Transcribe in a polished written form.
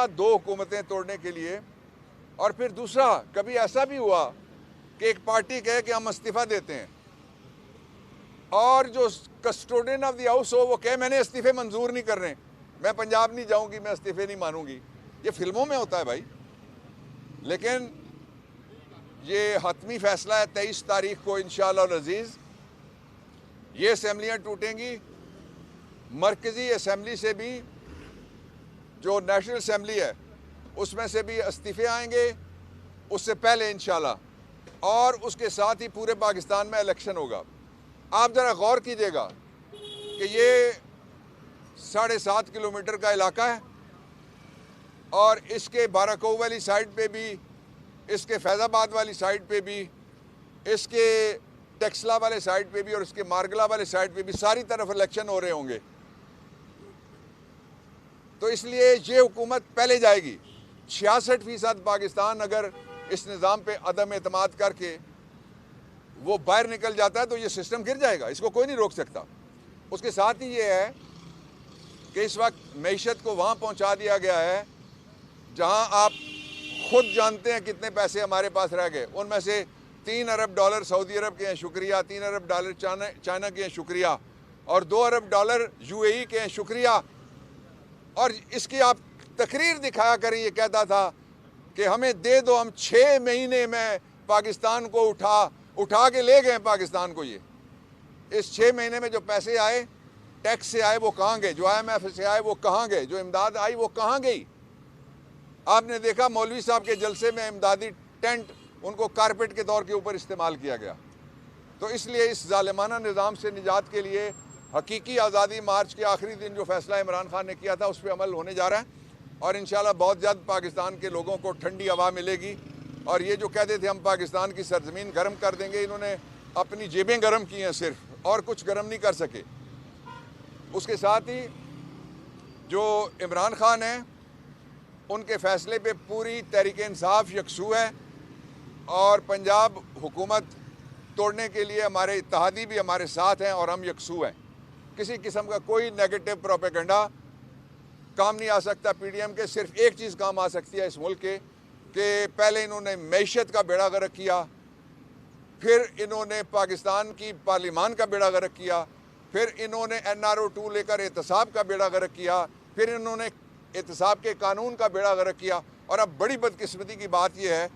दो हुकूमतें तोड़ने के लिए। और फिर दूसरा, कभी ऐसा भी हुआ कि एक पार्टी कहे कि हम इस्तीफ़ा देते हैं और जो कस्टोडियन ऑफ द हाउस हो वो कहे मैंने इस्तीफ़े मंजूर नहीं कर रहे, मैं पंजाब नहीं जाऊंगी, मैं इस्तीफ़े नहीं मानूंगी। ये फिल्मों में होता है भाई, लेकिन ये हतमी फैसला है 23 तारीख को इंशाअल्लाह अज़ीज़ ये असम्बलियाँ टूटेंगी। मरकज़ी असम्बली से भी, जो नेशनल असम्बली है उसमें से भी इस्तीफ़े आएंगे उससे पहले इंशाअल्लाह, और उसके साथ ही पूरे पाकिस्तान में इलेक्शन होगा। आप ज़रा गौर कीजिएगा कि ये 7.5 किलोमीटर का इलाका है और इसके बाराकोव वाली साइड पे भी, इसके फैज़ाबाद वाली साइड पे भी, इसके टेक्सला वाले साइड पे भी और इसके मारगला वाले साइड पे भी सारी तरफ इलेक्शन हो रहे होंगे। तो इसलिए ये हुकूमत पहले जाएगी। 66% पाकिस्तान अगर इस निज़ाम पे अदम एतमाद करके वो बाहर निकल जाता है तो ये सिस्टम गिर जाएगा, इसको कोई नहीं रोक सकता। उसके साथ ही ये है कि इस वक्त मईशत को वहाँ पहुँचा दिया गया है जहाँ आप खुद जानते हैं कितने पैसे हमारे पास रह गए। उनमें से $3 अरब सऊदी अरब के हैं, शुक्रिया। $3 अरब चाइना के हैं, शुक्रिया। और $2 अरब UAE के हैं, शुक्रिया। और इसकी आप तकरीर दिखाया करें। ये कहता था कि हमें दे दो, हम 6 महीने में पाकिस्तान को उठा के ले गए पाकिस्तान को। ये इस 6 महीने में जो पैसे आए टैक्स से आए वो कहाँ गए, जो IMF से आए वो कहाँ गए, जो इमदाद आई वो कहाँ गई। आपने देखा मौलवी साहब के जलसे में इमदादी टेंट उनको कारपेट के तौर के ऊपर इस्तेमाल किया गया। तो इसलिए इस जालिमाना निज़ाम से निजात के लिए हकीकी आज़ादी मार्च के आखिरी दिन जो फैसला इमरान खान ने किया था उस पर अमल होने जा रहा है और इंशाल्लाह बहुत जल्द पाकिस्तान के लोगों को ठंडी हवा मिलेगी। और ये जो कहते थे हम पाकिस्तान की सरजमीन गर्म कर देंगे, इन्होंने अपनी जेबें गर्म की हैं सिर्फ, और कुछ गर्म नहीं कर सके। उसके साथ ही जो इमरान खान हैं उनके फ़ैसले पे पूरी तहरीक इंसाफ यकसू है और पंजाब हुकूमत तोड़ने के लिए हमारे इत्तेहादी भी हमारे साथ हैं और हम यकसू हैं। किसी किस्म का कोई नेगेटिव प्रोपेगेंडा काम नहीं आ सकता PDM के। सिर्फ एक चीज़ काम आ सकती है इस मुल्क के कि पहले इन्होंने मईशत का बेड़ा गर्क किया, फिर इन्होंने पाकिस्तान की पार्लिमान का बेड़ा गर्क किया, फिर इन्होंने NRO 2 लेकर एहतसाब का बेड़ा गर्क किया, फिर इन्होंने एहतसाब के कानून का बेड़ा गर्क किया। और अब बड़ी बदकिस्मती की बात यह है